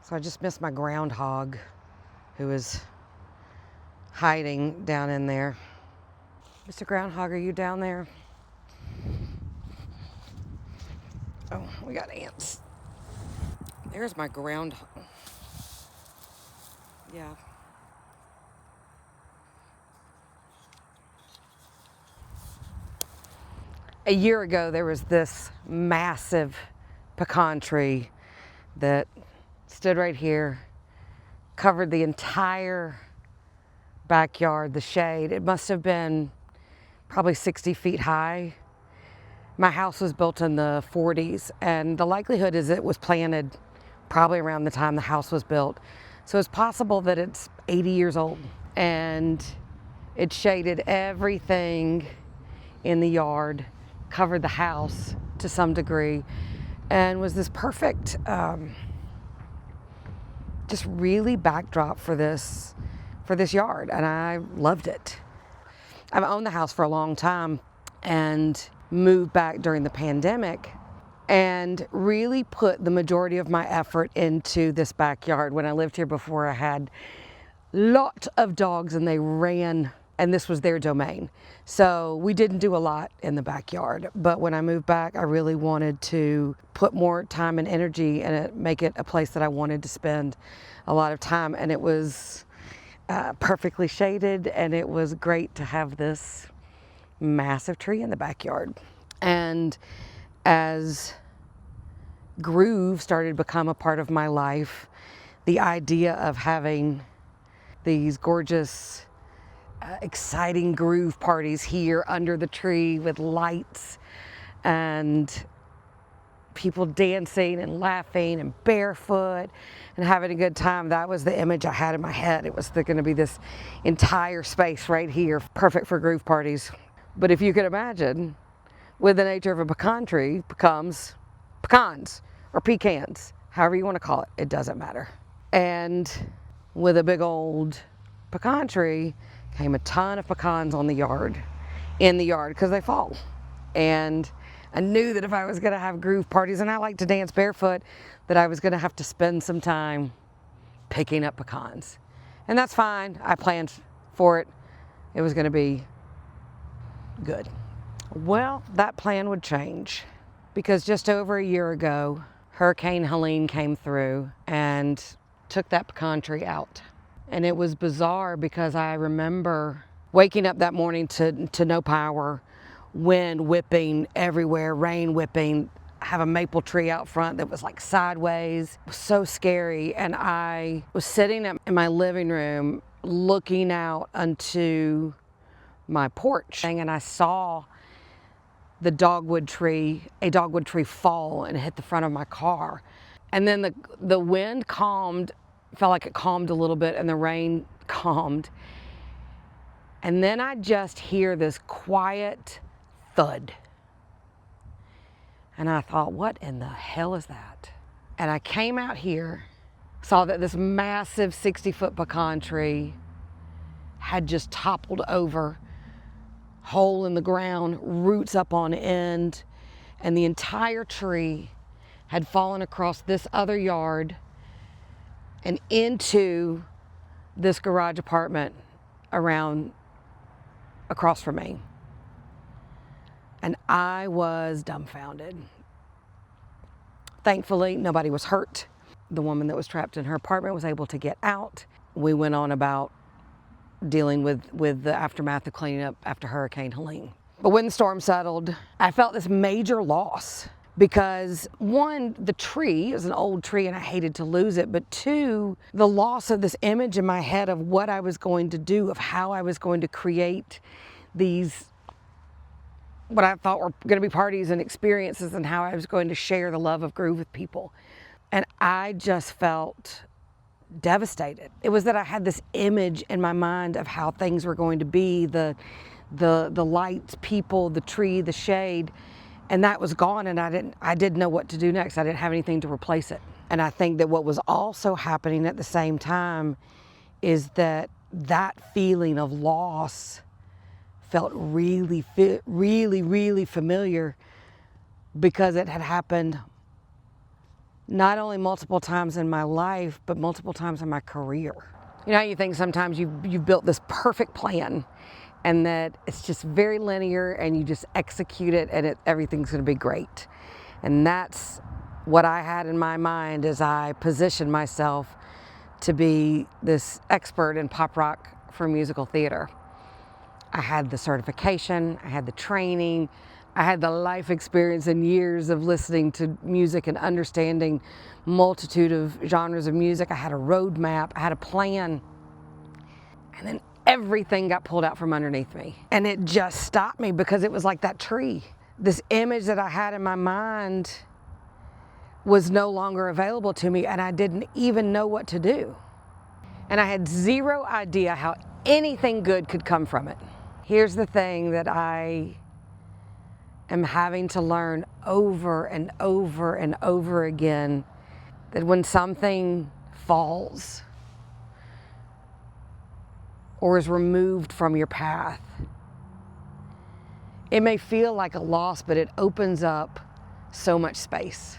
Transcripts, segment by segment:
So I just missed my groundhog who is hiding down in there. Mr. Groundhog, are you down there? Oh, we got ants. There's my groundhog. Yeah. A year ago, there was this massive pecan tree that stood right here, covered the entire backyard, the shade. It must have been probably 60 feet high. My house was built in the 40s, and the likelihood is it was planted probably around the time the house was built. So it's possible that it's 80 years old, and it shaded everything in the yard, covered the house to some degree, and was this perfect, just really backdrop for this yard, and I loved it. I've owned the house for a long time and moved back during the pandemic and really put the majority of my effort into this backyard. When I lived here before, I had lots of dogs and they ran, and this was their domain. So we didn't do a lot in the backyard. But when I moved back, I really wanted to put more time and energy in it, make it a place that I wanted to spend a lot of time. And it was perfectly shaded, and it was great to have this massive tree in the backyard. And as Groove started to become a part of my life, the idea of having these gorgeous, exciting groove parties here under the tree with lights and people dancing and laughing and barefoot and having a good time, that was the image I had in my head. It was going to be this entire space right here, perfect for groove parties. But if you could imagine, with the nature of a pecan tree becomes pecans or pecans, however you want to call it, it doesn't matter. And with a big old pecan tree came a ton of pecans in the yard, because they fall. And I knew that if I was going to have groove parties, and I like to dance barefoot, that I was going to have to spend some time picking up pecans. And that's fine. I planned for it. It was going to be good. Well, that plan would change, because just over a year ago, Hurricane Helene came through and took that pecan tree out. And it was bizarre, because I remember waking up that morning to no power, wind whipping everywhere, rain whipping, have a maple tree out front that was like sideways. It was so scary. And I was sitting in my living room looking out onto my porch, and I saw a dogwood tree fall and hit the front of my car. And then the wind calmed, felt like it calmed a little bit, and the rain calmed. And then I just hear this quiet thud. And I thought, what in the hell is that? And I came out here, saw that this massive 60-foot pecan tree had just toppled over, hole in the ground, roots up on end, and the entire tree had fallen across this other yard and into this garage apartment across from me. And I was dumbfounded. Thankfully, nobody was hurt. The woman that was trapped in her apartment was able to get out. We went on about dealing with the aftermath of cleaning up after Hurricane Helene. But when the storm settled, I felt this major loss, because one, the tree is an old tree and I hated to lose it, but two, the loss of this image in my head of what I was going to do, of how I was going to create these, what I thought were going to be parties and experiences, and how I was going to share the love of groove with people. And I just felt devastated. It was that I had this image in my mind of how things were going to be, the lights, people, the tree, the shade, and that was gone, and I didn't know what to do next. I didn't have anything to replace it. And I think that what was also happening at the same time is that feeling of loss felt really familiar, because it had happened not only multiple times in my life, but multiple times in my career. You know how you think sometimes you've built this perfect plan and that it's just very linear and you just execute it and everything's going to be great. And that's what I had in my mind as I positioned myself to be this expert in pop rock for musical theater. I had the certification, I had the training, I had the life experience and years of listening to music and understanding multitude of genres of music. I had a roadmap, I had a plan, and then everything got pulled out from underneath me. And it just stopped me because it was like that tree. This image that I had in my mind was no longer available to me, and I didn't even know what to do. And I had zero idea how anything good could come from it. Here's the thing that I am having to learn over and over and over again, that when something falls or is removed from your path, it may feel like a loss, but it opens up so much space.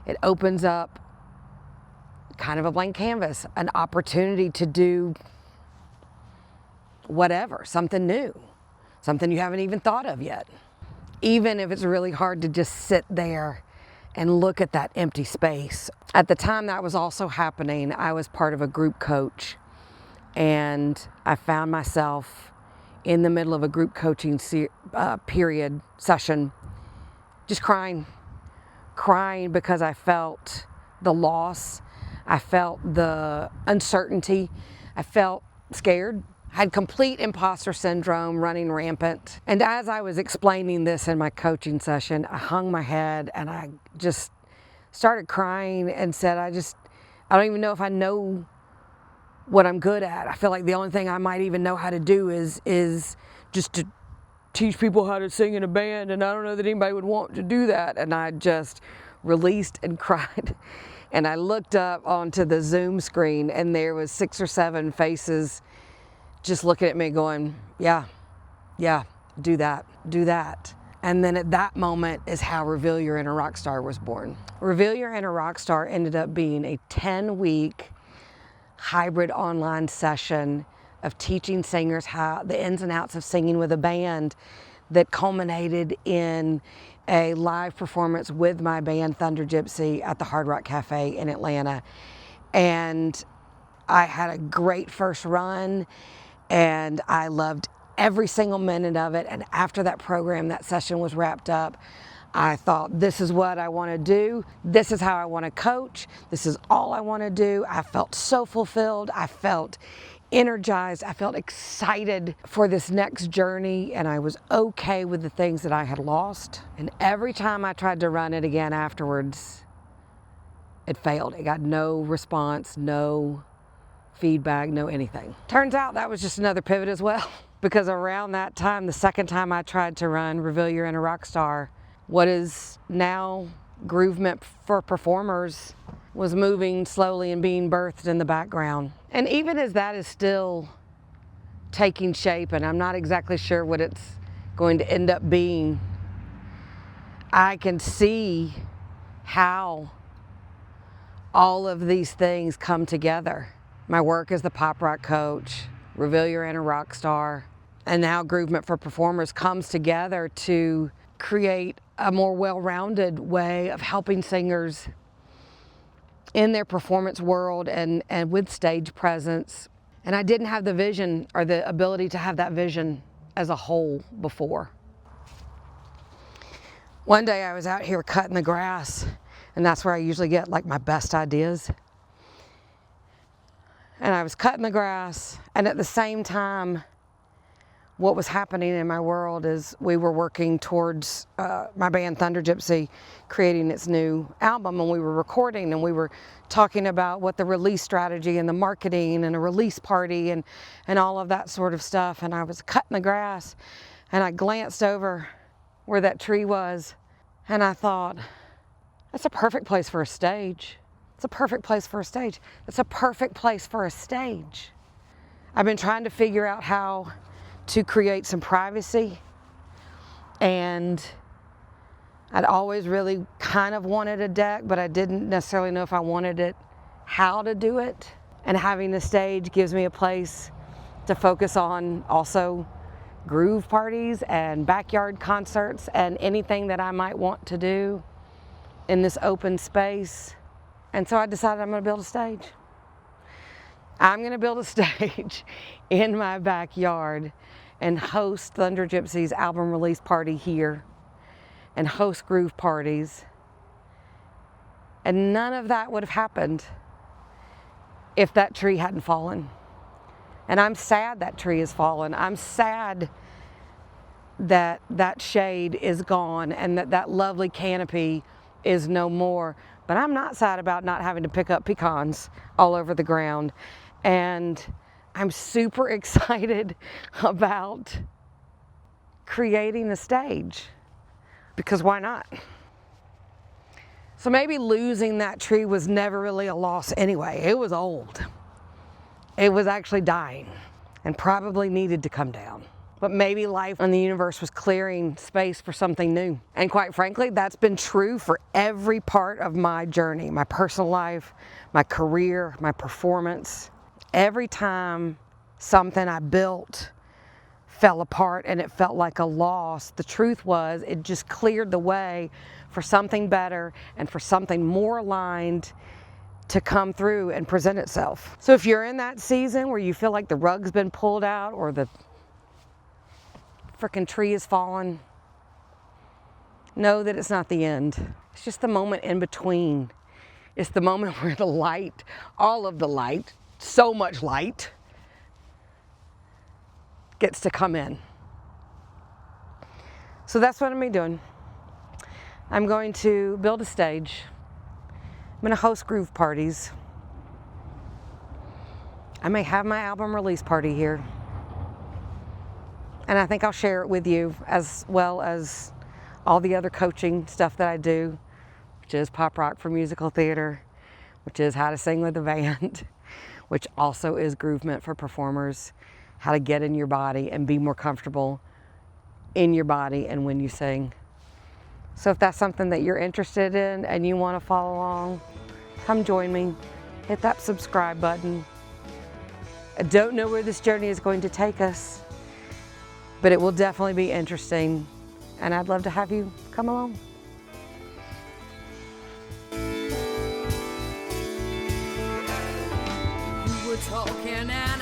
It opens up kind of a blank canvas, an opportunity to do whatever, something new, something you haven't even thought of yet. Even if it's really hard to just sit there and look at that empty space. At the time that was also happening, I was part of a group coach, and I found myself in the middle of a group coaching period session, just crying because I felt the loss, I felt the uncertainty, I felt scared, I had complete imposter syndrome running rampant. And as I was explaining this in my coaching session, I hung my head and I just started crying and said, I don't even know if I know what I'm good at. I feel like the only thing I might even know how to do is just to teach people how to sing in a band, and I don't know that anybody would want to do that. And I just released and cried. And I looked up onto the Zoom screen, and there was 6 or 7 faces just looking at me going, yeah, do that. And then at that moment is how Reveal Your Inner Rockstar was born. Reveal Your Inner Rockstar ended up being a 10-week hybrid online session of teaching singers how the ins and outs of singing with a band that culminated in a live performance with my band Thunder Gypsy at the Hard Rock Cafe in Atlanta. And I had a great first run, and I loved every single minute of it. And after that program, that session was wrapped up, I thought, this is what I want to do. This is how I want to coach. This is all I want to do. I felt so fulfilled. I felt energized. I felt excited for this next journey, and I was okay with the things that I had lost. And every time I tried to run it again afterwards, it failed. It got no response, no feedback, no anything. Turns out that was just another pivot as well, because around that time, the second time I tried to run Reveal Your Inner Rockstar, what is now GROOVE-ment for performers was moving slowly and being birthed in the background. And even as that is still taking shape, and I'm not exactly sure what it's going to end up being, I can see how all of these things come together. My work as the pop rock coach, Reveal Your Inner Rockstar, and now GROOVE-ment for performers comes together to create a more well-rounded way of helping singers in their performance world and with stage presence. And I didn't have the vision or the ability to have that vision as a whole before. One day I was out here cutting the grass, and that's where I usually get like my best ideas. And I was cutting the grass, and at the same time, what was happening in my world is we were working towards my band Thunder Gypsy creating its new album, and we were recording, and we were talking about what the release strategy and the marketing and a release party and all of that sort of stuff. And I was cutting the grass, and I glanced over where that tree was, and I thought, that's a perfect place for a stage. It's a perfect place for a stage. It's a perfect place for a stage. I've been trying to figure out how to create some privacy and I'd always really kind of wanted a deck, but I didn't necessarily know if I wanted it, how to do it. And having the stage gives me a place to focus on also groove parties and backyard concerts and anything that I might want to do in this open space. And so I decided I'm going to build a stage. I'm going to build a stage in my backyard and host Thunder Gypsy's album release party here and host groove parties. And none of that would have happened if that tree hadn't fallen. And I'm sad that tree has fallen. I'm sad that that shade is gone and that that lovely canopy is no more. But I'm not sad about not having to pick up pecans all over the ground. And I'm super excited about creating a stage, because why not? So maybe losing that tree was never really a loss anyway. It was old. It was actually dying and probably needed to come down. But maybe life and the universe was clearing space for something new. And quite frankly, that's been true for every part of my journey, my personal life, my career, my performance. Every time something I built fell apart and it felt like a loss, the truth was it just cleared the way for something better and for something more aligned to come through and present itself. So if you're in that season where you feel like the rug's been pulled out or the frickin' tree is fallen, know that it's not the end. It's just the moment in between. It's the moment where the light, all of the light, so much light, gets to come in. So that's what I'm going to be doing. I'm going to build a stage. I'm going to host groove parties. I may have my album release party here. And I think I'll share it with you, as well as all the other coaching stuff that I do, which is pop rock for musical theater, which is how to sing with a band, which also is GROOVE-ment for performers, how to get in your body and be more comfortable in your body and when you sing. So if that's something that you're interested in and you want to follow along, come join me. Hit that subscribe button. I don't know where this journey is going to take us, but it will definitely be interesting, and I'd love to have you come along. We were talking and